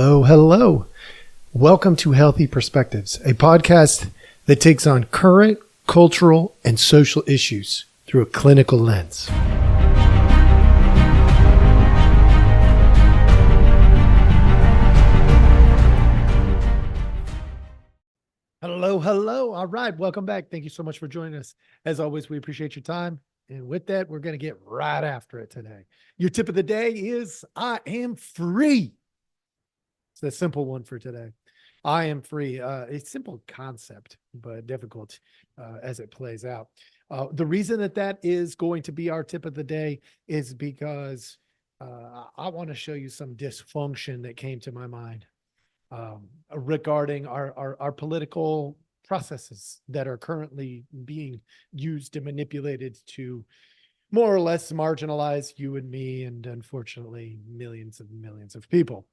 Hello, hello. Welcome to Healthy Perspectives, a podcast that takes on current cultural and social issues through a clinical lens. Hello, hello. All right, welcome back. Thank you so much for joining us. As always, we appreciate your time. And with that, we're going to get right after it today. Your tip of the day is I am free. It's the simple one for today. I am free. A simple concept, but difficult as it plays out. The reason that is going to be our tip of the day is because I want to show you some dysfunction that came to my mind regarding our political processes that are currently being used and manipulated to more or less marginalize you and me, and unfortunately, millions of people.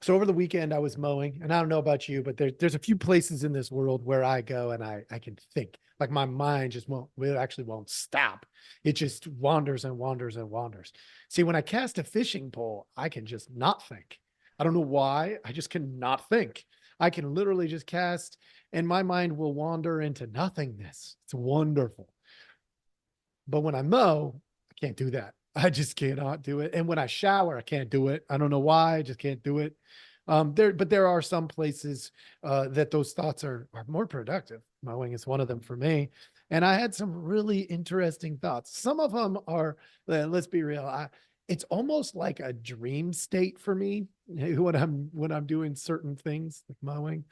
So over the weekend, I was mowing, and I don't know about you, but there's a few places in this world where I go and I can think. Like my mind just won't stop. It just wanders and wanders and wanders. See, when I cast a fishing pole, I can just not think. I don't know why. I just cannot think. I can literally just cast, and my mind will wander into nothingness. It's wonderful. But when I mow, I can't do that. I just cannot do it. And when I shower, I can't do it. I don't know why. I just can't do it. But there are some places that those thoughts are more productive. Mowing is one of them for me. And I had some really interesting thoughts. Some of them are, let's be real, it's almost like a dream state for me when I'm doing certain things like mowing.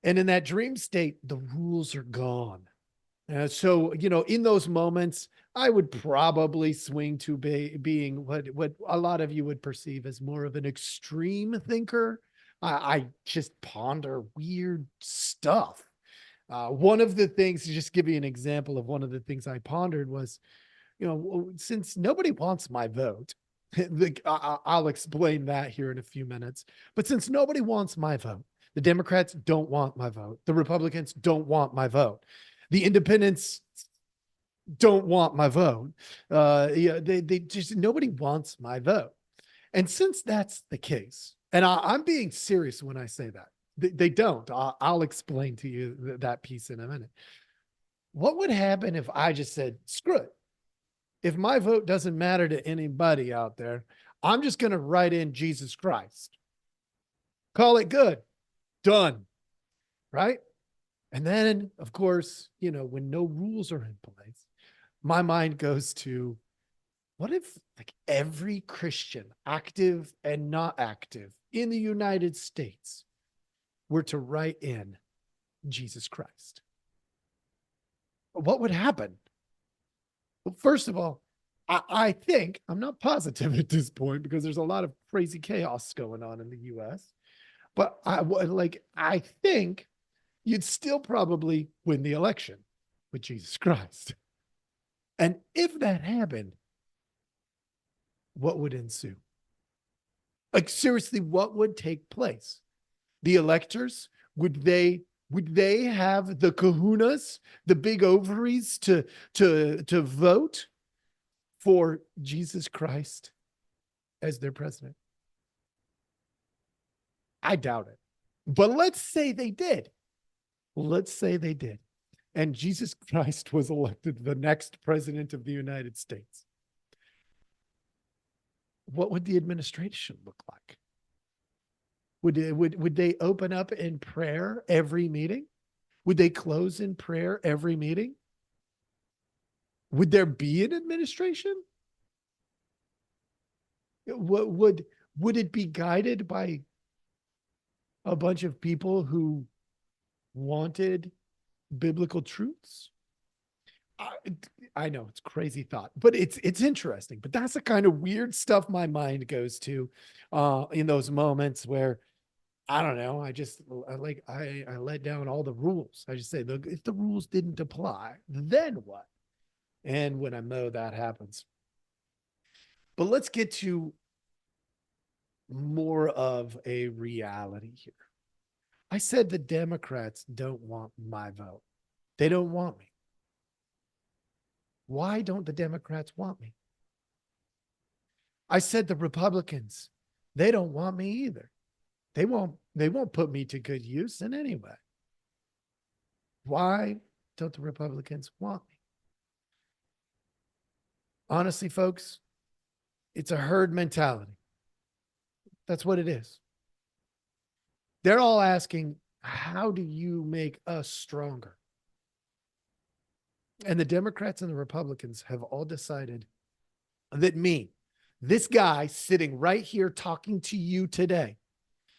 And in that dream state, the rules are gone. So, in those moments, I would probably swing to being what a lot of you would perceive as more of an extreme thinker. I just ponder weird stuff. One of the things, to just give you an example of one of the things I pondered was, since nobody wants my vote, I'll explain that here in a few minutes. But since nobody wants my vote, the Democrats don't want my vote. The Republicans don't want my vote. The independents don't want my vote. They just, nobody wants my vote. And since that's the case, and I'm being serious when I say that, they don't. I'll explain to you that piece in a minute. What would happen if I just said, screw it? If my vote doesn't matter to anybody out there, I'm just going to write in Jesus Christ. Call it good. Done. Right? And then, of course, when no rules are in place, my mind goes to, what if like every Christian, active and not active, in the United States were to write in Jesus Christ? What would happen? Well, first of all, I think, I'm not positive at this point because there's a lot of crazy chaos going on in the US, but I think you'd still probably win the election with Jesus Christ. And if that happened, what would ensue? Like, seriously, what would take place? The electors, would they have the kahunas, the big ovaries to vote for Jesus Christ as their president? I doubt it. But let's say they did. Let's say they did. And Jesus Christ was elected the next president of the United States. What would the administration look like? Would they open up in prayer every meeting? Would they close in prayer every meeting? Would there be an administration? Would it be guided by a bunch of people who wanted biblical truths? I know it's crazy thought, but it's interesting. But that's the kind of weird stuff my mind goes to in those moments where, I don't know, I let down all the rules. I just say, look, if the rules didn't apply, then what? And when I mow, that happens. But let's get to more of a reality here. I said the Democrats don't want my vote. They don't want me. Why don't the Democrats want me? I said the Republicans They don't want me either. They won't put me to good use in any way. Why don't the Republicans want me? Honestly, folks, it's a herd mentality. That's what it is. They're all asking, how do you make us stronger? And the Democrats and the Republicans have all decided that this guy sitting right here talking to you today,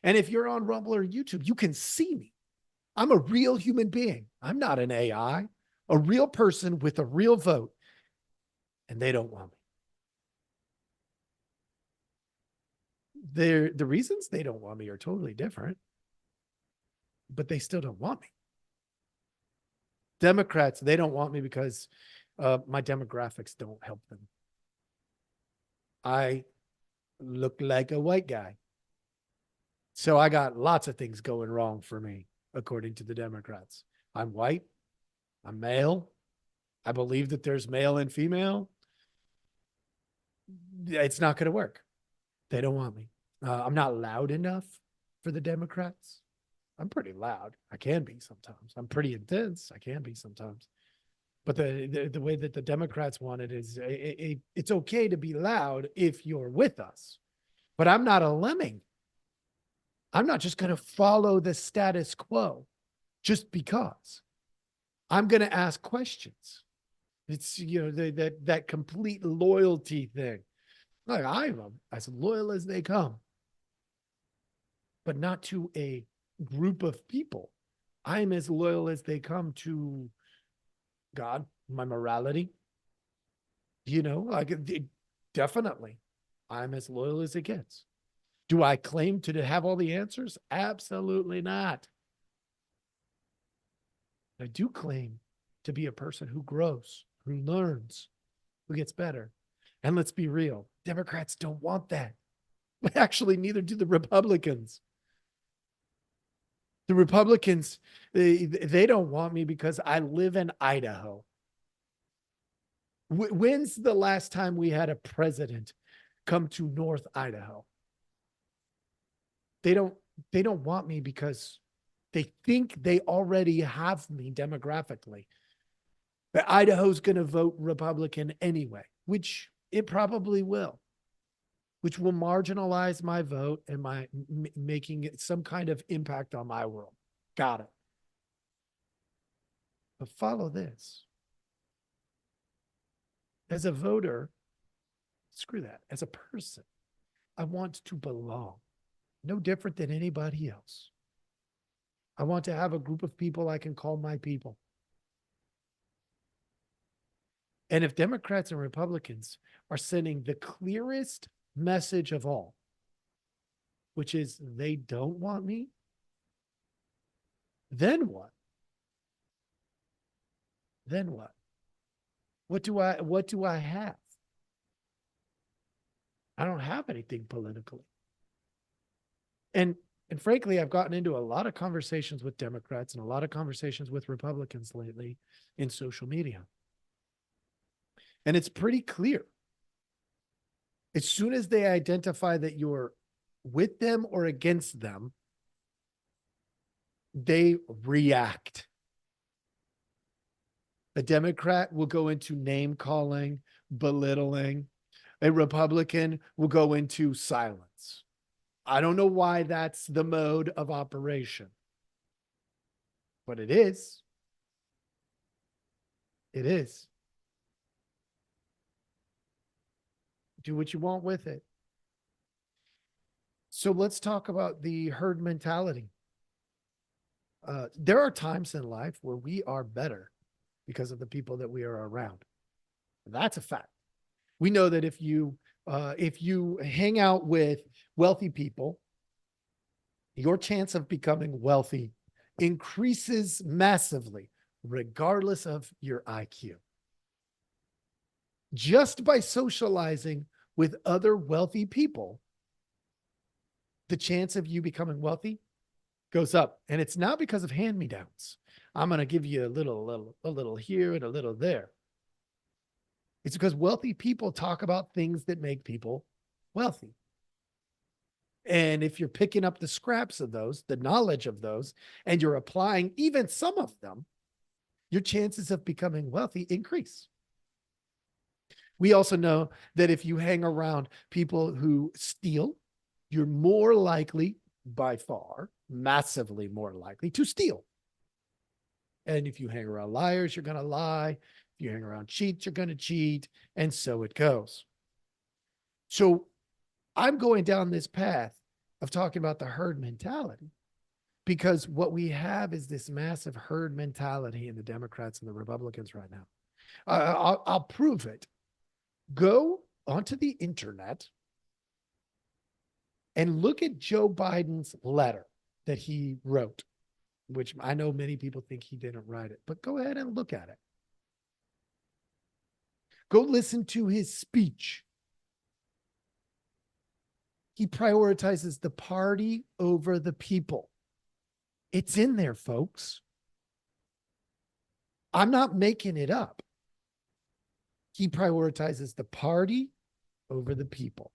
and if you're on Rumble or YouTube, you can see me. I'm a real human being. I'm not an AI, a real person with a real vote, and they don't want me. The reasons they don't want me are totally different, but they still don't want me. Democrats, they don't want me because my demographics don't help them. I look like a white guy. So I got lots of things going wrong for me, according to the Democrats. I'm white. I'm male. I believe that there's male and female. It's not going to work. They don't want me. I'm not loud enough for the Democrats. I'm pretty loud. I can be sometimes. I'm pretty intense. I can be sometimes. But the way that the Democrats want it is it's okay to be loud if you're with us. But I'm not a lemming. I'm not just going to follow the status quo just because. I'm going to ask questions. It's, that complete loyalty thing. Like, I'm as loyal as they come, but not to a group of people. I'm as loyal as they come to God, my morality. Definitely, I'm as loyal as it gets. Do I claim to have all the answers? Absolutely not. I do claim to be a person who grows, who learns, who gets better. And let's be real, Democrats don't want that. Actually, neither do the Republicans. The Republicans, they don't want me because I live in Idaho. When's the last time we had a president come to North Idaho? They don't want me because they think they already have me demographically. But Idaho's going to vote Republican anyway, which it probably will, which will marginalize my vote and my making some kind of impact on my world. Got it. But follow this. As a voter, screw that. As a person, I want to belong. No different than anybody else. I want to have a group of people I can call my people. And if Democrats and Republicans are sending the clearest message of all, which is they don't want me, then what? Then what? What do I have? I don't have anything politically. And frankly, I've gotten into a lot of conversations with Democrats and a lot of conversations with Republicans lately in social media. And it's pretty clear. As soon as they identify that you're with them or against them, they react. A Democrat will go into name calling, belittling. A Republican will go into silence. I don't know why that's the mode of operation, but it is. It is. Do what you want with it. So let's talk about the herd mentality. There are times in life where we are better because of the people that we are around. That's a fact. We know that if you hang out with wealthy people, your chance of becoming wealthy increases massively, regardless of your IQ. Just by socializing with other wealthy people, the chance of you becoming wealthy goes up. And it's not because of hand-me-downs. I'm going to give you a little here and a little there. It's because wealthy people talk about things that make people wealthy. And if you're picking up the scraps of those, the knowledge of those, and you're applying even some of them, your chances of becoming wealthy increase. We also know that if you hang around people who steal, you're more likely, by far, massively more likely to steal. And if you hang around liars, you're going to lie. If you hang around cheats, you're going to cheat. And so it goes. So I'm going down this path of talking about the herd mentality because what we have is this massive herd mentality in the Democrats and the Republicans right now. I'll prove it. Go onto the internet and look at Joe Biden's letter that he wrote, which I know many people think he didn't write it, but go ahead and look at it. Go listen to his speech. He prioritizes the party over the people. It's in there, folks. I'm not making it up. He prioritizes the party over the people.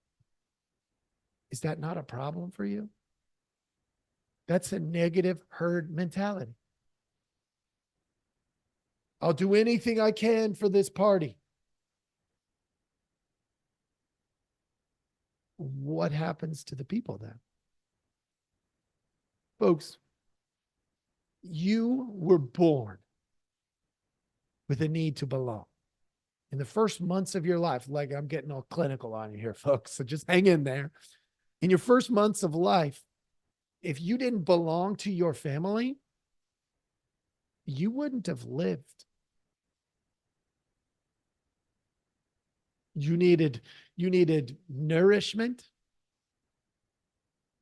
Is that not a problem for you? That's a negative herd mentality. I'll do anything I can for this party. What happens to the people then? Folks, you were born with a need to belong. In the first months of your life, like I'm getting all clinical on you here, folks, so just hang in there. In your first months of life, if you didn't belong to your family, you wouldn't have lived. You needed nourishment.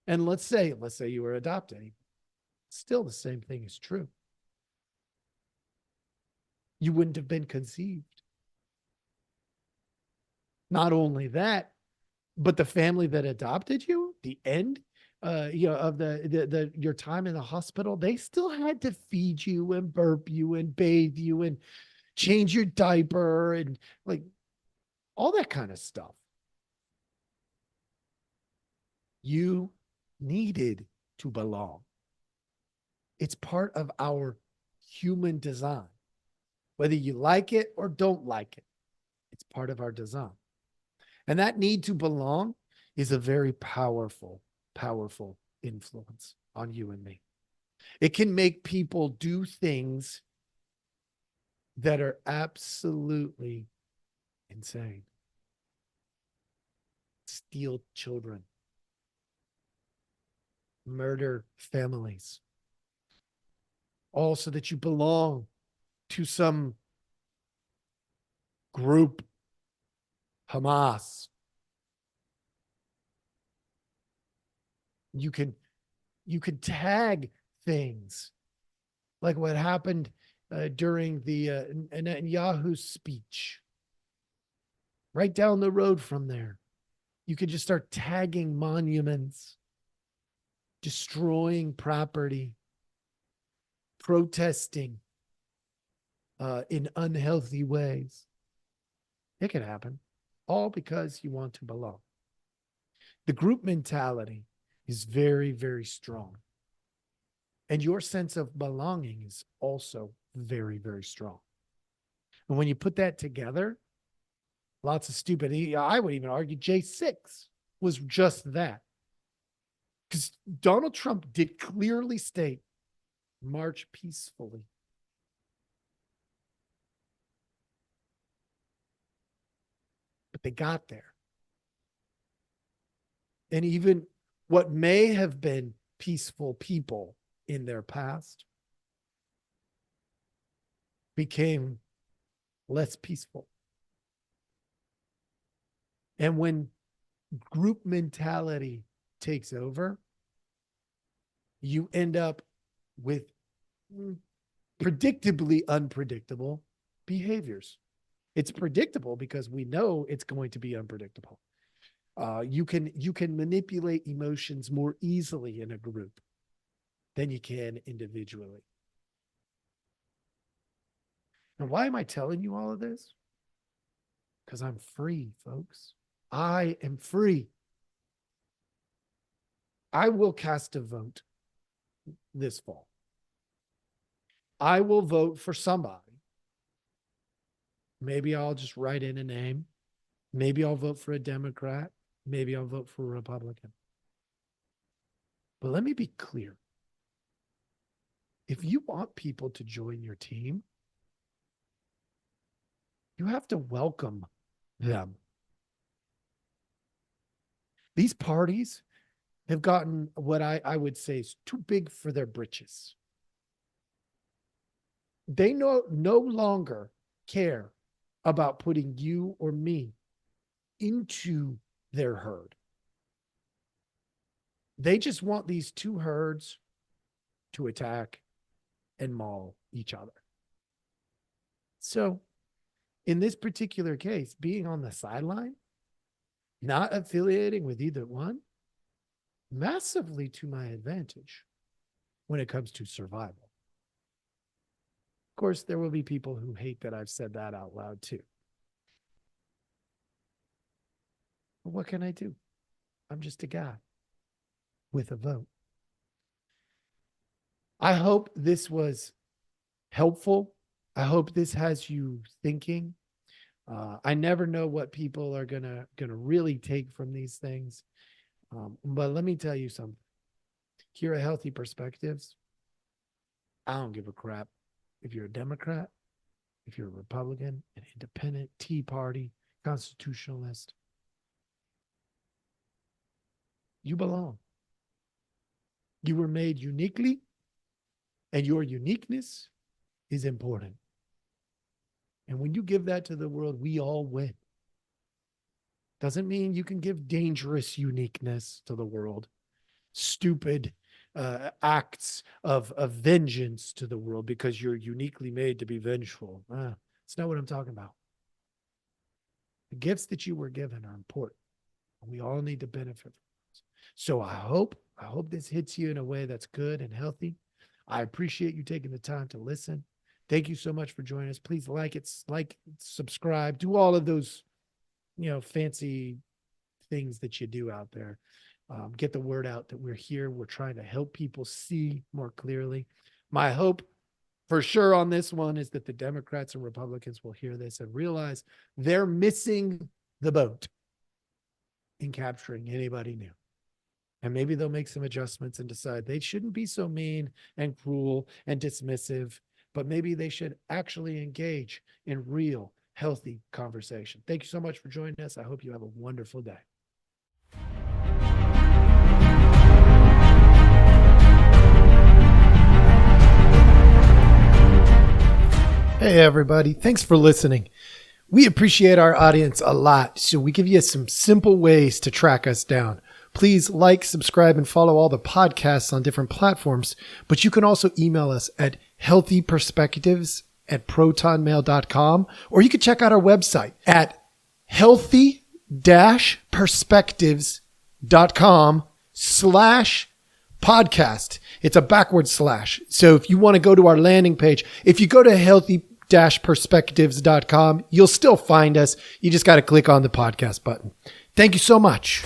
And let's say you were adopted. Still the same thing is true. You wouldn't have been conceived. Not only that, but the family that adopted you, the end of your time in the hospital, they still had to feed you and burp you and bathe you and change your diaper and like all that kind of stuff. You needed to belong. It's part of our human design. Whether you like it or don't like it, it's part of our design. And that need to belong is a very powerful, powerful influence on you and me. It can make people do things that are absolutely insane. Steal children, murder families, all so that you belong to some group, Hamas. You can tag things like what happened during the Netanyahu speech. Right down the road from there, you could just start tagging monuments, destroying property, protesting in unhealthy ways. It can happen, all because you want to belong. The group mentality is very, very strong. And your sense of belonging is also very, very strong. And when you put that together, lots of stupid, I would even argue J6 was just that. Because Donald Trump did clearly state, march peacefully. But they got there. And even what may have been peaceful people in their past became less peaceful. And when group mentality takes over, you end up with predictably unpredictable behaviors. It's predictable because we know it's going to be unpredictable. You can manipulate emotions more easily in a group than you can individually. And why am I telling you all of this? Because I'm free, folks. I am free. I will cast a vote this fall. I will vote for somebody. Maybe I'll just write in a name. Maybe I'll vote for a Democrat. Maybe I'll vote for a Republican. But let me be clear. If you want people to join your team, you have to welcome them. These parties have gotten what I would say is too big for their britches. They no longer care about putting you or me into their herd. They just want these two herds to attack and maul each other. So in this particular case, being on the sideline, not affiliating with either one, massively to my advantage when it comes to survival. Of course, there will be people who hate that I've said that out loud too. But what can I do? I'm just a guy with a vote. I hope this was helpful. I hope this has you thinking. I never know what people are gonna really take from these things. But let me tell you something. Here at Healthy Perspectives, I don't give a crap if you're a Democrat, if you're a Republican, an independent, Tea Party, constitutionalist. You belong. You were made uniquely, and your uniqueness is important. And when you give that to the world, we all win. Doesn't mean you can give dangerous uniqueness to the world, stupid acts of vengeance to the world because you're uniquely made to be vengeful. It's not what I'm talking about. The gifts that you were given are important. We all need to benefit from those. So I hope this hits you in a way that's good and healthy. I appreciate you taking the time to listen. Thank you so much for joining us. Please like, subscribe, do all of those, fancy things that you do out there. Get the word out that we're here. We're trying to help people see more clearly. My hope for sure on this one is that the Democrats and Republicans will hear this and realize they're missing the boat in capturing anybody new. And maybe they'll make some adjustments and decide they shouldn't be so mean and cruel and dismissive, but maybe they should actually engage in real, healthy conversation. Thank you so much for joining us. I hope you have a wonderful day. Hey, everybody. Thanks for listening. We appreciate our audience a lot, so we give you some simple ways to track us down. Please like, subscribe, and follow all the podcasts on different platforms, but you can also email us at healthyperspectives@protonmail.com, or you can check out our website at healthy-perspectives.com/podcast. It's a backward slash. So if you want to go to our landing page, if you go to healthy-perspectives.com, you'll still find us. You just got to click on the podcast button. Thank you so much.